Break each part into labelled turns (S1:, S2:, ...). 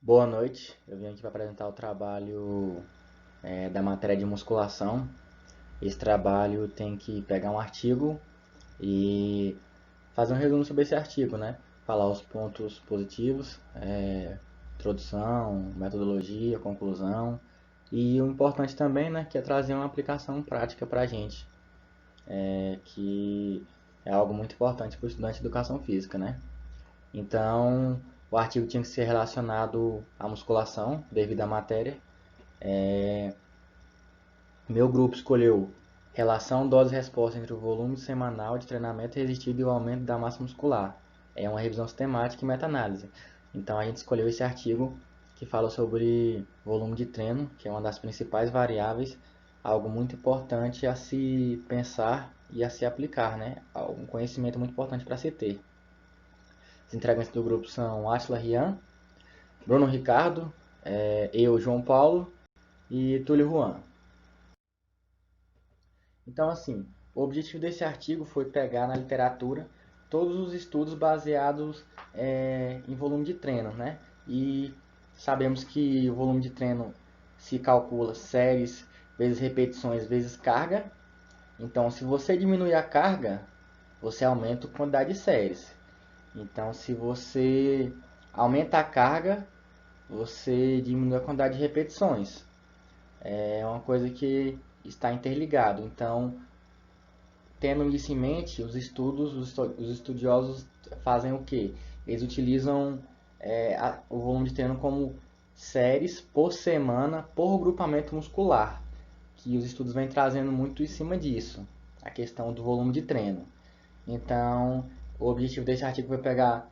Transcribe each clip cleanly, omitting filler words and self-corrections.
S1: Boa noite, eu vim aqui para apresentar o trabalho da matéria de musculação. Esse trabalho tem que pegar um artigo e fazer um resumo sobre esse artigo, né? Falar os pontos positivos, introdução, metodologia, conclusão e o importante também, né, que é trazer uma aplicação prática para a gente, que é algo muito importante para o estudante de educação física, né? Então, o artigo tinha que ser relacionado à musculação, devido à matéria. Meu grupo escolheu relação dose-resposta entre o volume semanal de treinamento resistido e o aumento da massa muscular. É uma revisão sistemática e meta-análise. Então a gente escolheu esse artigo que fala sobre volume de treino, que é uma das principais variáveis, algo muito importante a se pensar e a se aplicar, né? Um conhecimento muito importante para se ter. Os integrantes do grupo são Atila Rian, Bruno Ricardo, eu, João Paulo e Túlio Juan. Então, assim, o objetivo desse artigo foi pegar na literatura todos os estudos baseados em volume de treino, né? E sabemos que o volume de treino se calcula séries vezes repetições vezes carga. Então, se você diminuir a carga, você aumenta a quantidade de séries. Então, se você aumenta a carga, você diminui a quantidade de repetições. É uma coisa que está interligado. Então, tendo isso em mente, os estudiosos fazem o quê? Eles utilizam o volume de treino como séries por semana por grupamento muscular, que os estudos vêm trazendo muito em cima disso, a questão do volume de treino. Então, o objetivo desse artigo foi pegar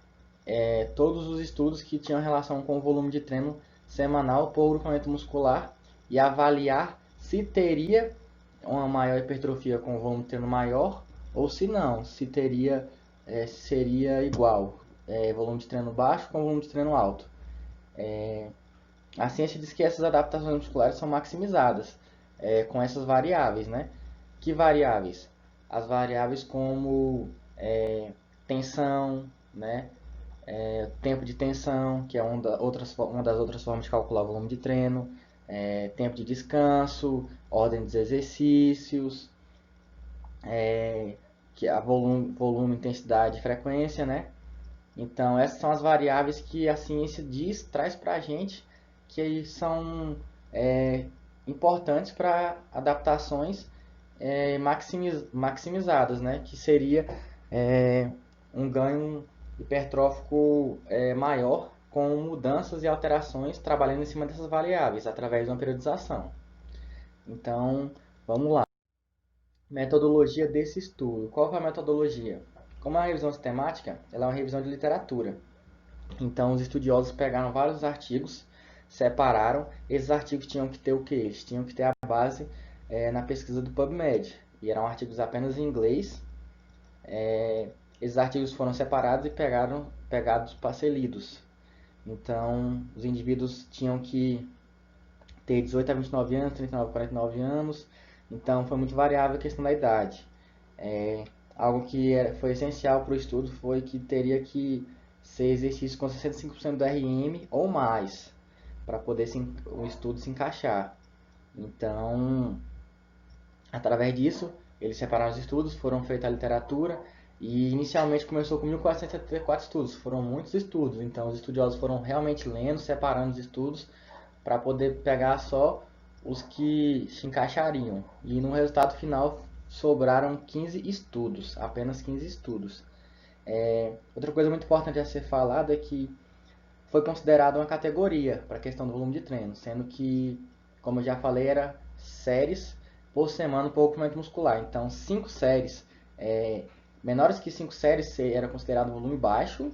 S1: todos os estudos que tinham relação com o volume de treino semanal por grupamento muscular e avaliar se teria uma maior hipertrofia com volume de treino maior ou se não, se teria seria igual, volume de treino baixo com volume de treino alto. A ciência diz que essas adaptações musculares são maximizadas com essas variáveis, né? Que variáveis? As variáveis como tensão, né? Tempo de tensão, que é uma das outras formas de calcular o volume de treino, tempo de descanso, ordem dos exercícios, que é volume, intensidade e frequência, né? Então essas são as variáveis que a ciência traz para a gente que são importantes para adaptações maximizadas, né? Que seria um ganho hipertrófico maior com mudanças e alterações trabalhando em cima dessas variáveis através de uma periodização. Então, vamos lá. Metodologia desse estudo. Qual foi a metodologia? Como é uma revisão sistemática, ela é uma revisão de literatura. Então, os estudiosos pegaram vários artigos, separaram. Esses artigos tinham que ter o que? Eles tinham que ter a base na pesquisa do PubMed. E eram artigos apenas em inglês. Esses artigos foram separados e pegados para ser lidos. Então, os indivíduos tinham que ter 18 a 29 anos, 39 a 49 anos. Então, foi muito variável a questão da idade. Algo que foi essencial para o estudo foi que teria que ser exercício com 65% do RM ou mais para poder o estudo se encaixar. Então, através disso, eles separaram os estudos, foram feita a literatura e inicialmente começou com 1474 estudos. Foram muitos estudos, então os estudiosos foram realmente lendo, separando os estudos para poder pegar só os que se encaixariam. E no resultado final sobraram 15 estudos, apenas 15 estudos. Outra coisa muito importante a ser falada é que foi considerada uma categoria para a questão do volume de treino, sendo que, como eu já falei, era séries por semana por ocupamento muscular. Então, 5 séries, menores que 5 séries era considerado volume baixo,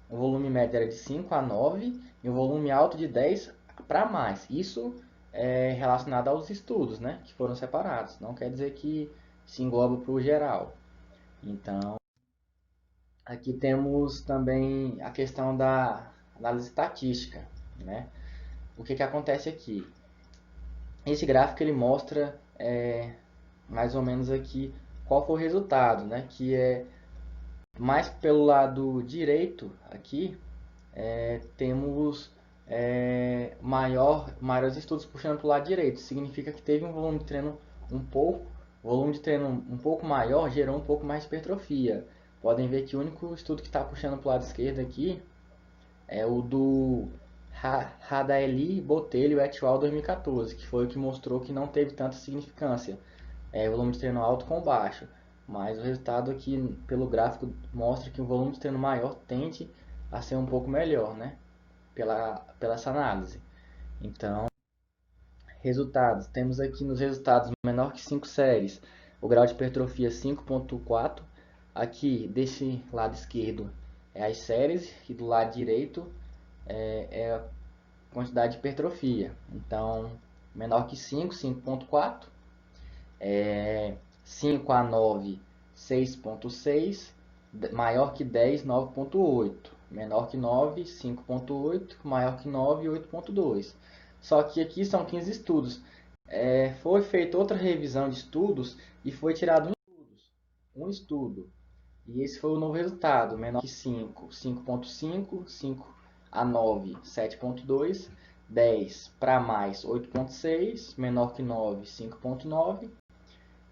S1: o volume médio era de 5 a 9 e o volume alto de 10 para mais. Isso é relacionado aos estudos, né, que foram separados. Não quer dizer que se engloba para o geral. Então, aqui temos também a questão da análise estatística, né? O que acontece aqui? Esse gráfico ele mostra mais ou menos aqui qual foi o resultado, né? Que é mais pelo lado direito aqui temos maiores estudos puxando para o lado direito. Significa que teve volume de treino um pouco maior gerou um pouco mais de hipertrofia. Podem ver que o único estudo que está puxando para o lado esquerdo aqui é o do Radaeli, Botelho et al. 2014, que foi o que mostrou que não teve tanta significância. Volume de treino alto com baixo. Mas o resultado aqui, pelo gráfico, mostra que o volume de treino maior tende a ser um pouco melhor, né? Pela essa análise. Então, resultados. Temos aqui nos resultados menor que 5 séries, o grau de hipertrofia 5.4. Aqui, desse lado esquerdo, é as séries e do lado direito é a quantidade de hipertrofia. Então, menor que 5, 5.4. 5 a 9, 6.6. Maior que 10, 9.8. Menor que 9, 5.8. Maior que 9, 8.2. Só que aqui são 15 estudos. Foi feita outra revisão de estudos e foi tirado um estudo. E esse foi o novo resultado. Menor que 5, 5.5. 5 a 9, 7.2. 10 para mais, 8.6. Menor que 9, 5.9.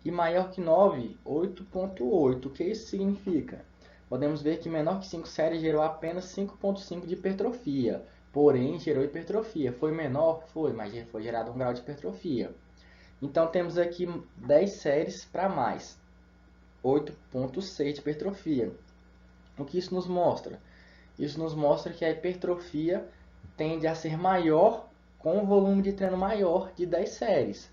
S1: E maior que 9, 8.8. O que isso significa? Podemos ver que menor que 5 séries gerou apenas 5.5 de hipertrofia. Porém, gerou hipertrofia. Foi menor? Foi, mas foi gerado um grau de hipertrofia. Então, temos aqui 10 séries para mais. 8.6 de hipertrofia. O que isso nos mostra? Isso nos mostra que a hipertrofia tende a ser maior com um volume de treino maior de 10 séries.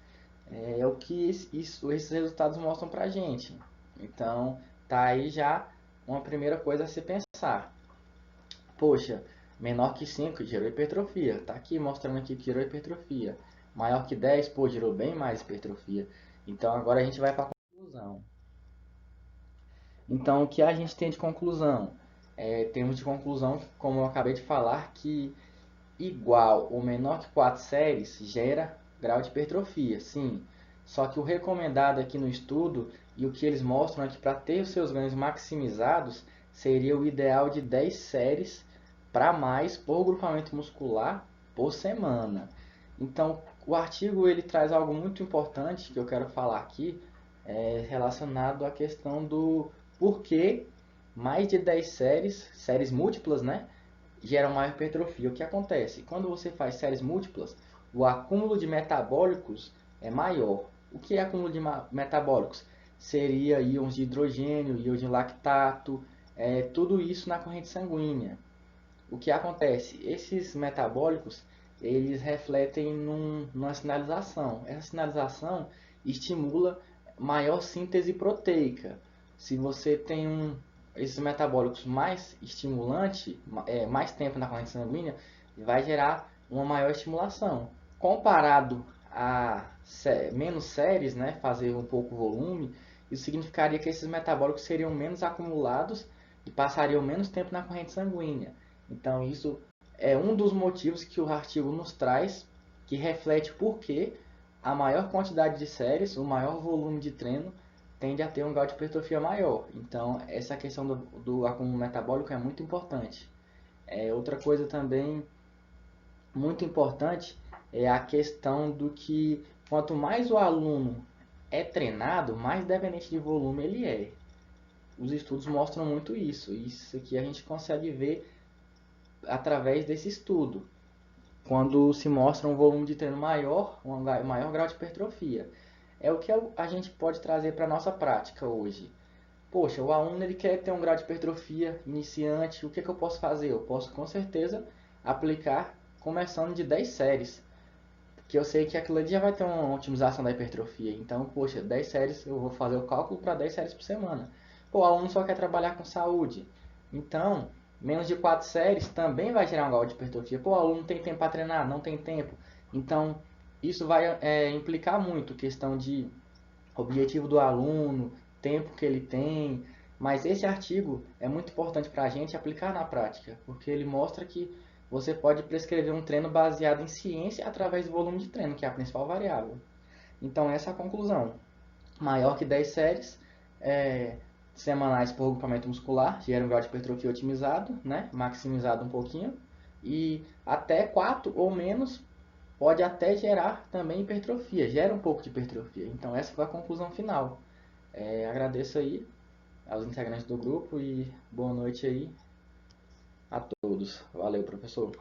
S1: É o que esses resultados mostram pra gente. Então, tá aí já uma primeira coisa a se pensar. Poxa, menor que 5 gerou hipertrofia. Tá aqui mostrando aqui que gerou hipertrofia. Maior que 10, pô, gerou bem mais hipertrofia. Então, agora a gente vai para a conclusão. Então, o que a gente tem de conclusão? Temos de conclusão, como eu acabei de falar, que igual ou menor que 4 séries gera grau de hipertrofia, sim. Só que o recomendado aqui no estudo e o que eles mostram é que para ter os seus ganhos maximizados seria o ideal de 10 séries para mais por grupamento muscular por semana. Então, o artigo ele traz algo muito importante que eu quero falar aqui, relacionado à questão do porquê mais de 10 séries múltiplas, né, geram maior hipertrofia. O que acontece? Quando você faz séries múltiplas, o acúmulo de metabólicos é maior. O que é acúmulo de metabólicos? Seria íons de hidrogênio, íons de lactato, tudo isso na corrente sanguínea. O que acontece? Esses metabólicos eles refletem numa sinalização. Essa sinalização estimula maior síntese proteica. Se você tem esses metabólicos mais estimulante, mais tempo na corrente sanguínea, vai gerar uma maior estimulação. Comparado a menos séries, né, fazer um pouco volume, isso significaria que esses metabólicos seriam menos acumulados e passariam menos tempo na corrente sanguínea. Então, isso é um dos motivos que o artigo nos traz, que reflete por que a maior quantidade de séries, o maior volume de treino, tende a ter um grau de hipertrofia maior. Então, essa questão do acúmulo metabólico é muito importante. Outra coisa também muito importante é a questão do que quanto mais o aluno é treinado, mais dependente de volume ele é. Os estudos mostram muito isso. Isso aqui a gente consegue ver através desse estudo, quando se mostra um volume de treino maior, um maior grau de hipertrofia. É o que a gente pode trazer para a nossa prática hoje. Poxa, o aluno ele quer ter um grau de hipertrofia iniciante, o que eu posso fazer? Eu posso com certeza aplicar começando de 10 séries, porque eu sei que aquilo ali já vai ter uma otimização da hipertrofia. Então, poxa, 10 séries, eu vou fazer o cálculo para 10 séries por semana. Pô, o aluno só quer trabalhar com saúde. Então, menos de 4 séries também vai gerar um grau de hipertrofia. Pô, o aluno tem tempo para treinar? Não tem tempo. Então, isso vai implicar muito questão de objetivo do aluno, tempo que ele tem. Mas esse artigo é muito importante para a gente aplicar na prática, porque ele mostra que você pode prescrever um treino baseado em ciência através do volume de treino, que é a principal variável. Então, essa é a conclusão. Maior que 10 séries semanais por grupamento muscular, gera um grau de hipertrofia otimizado, né? Maximizado um pouquinho. e até 4 ou menos pode até gerar também hipertrofia, gera um pouco de hipertrofia. Então essa foi a conclusão final. Agradeço aí aos integrantes do grupo e boa noite aí a todos. Valeu, professor.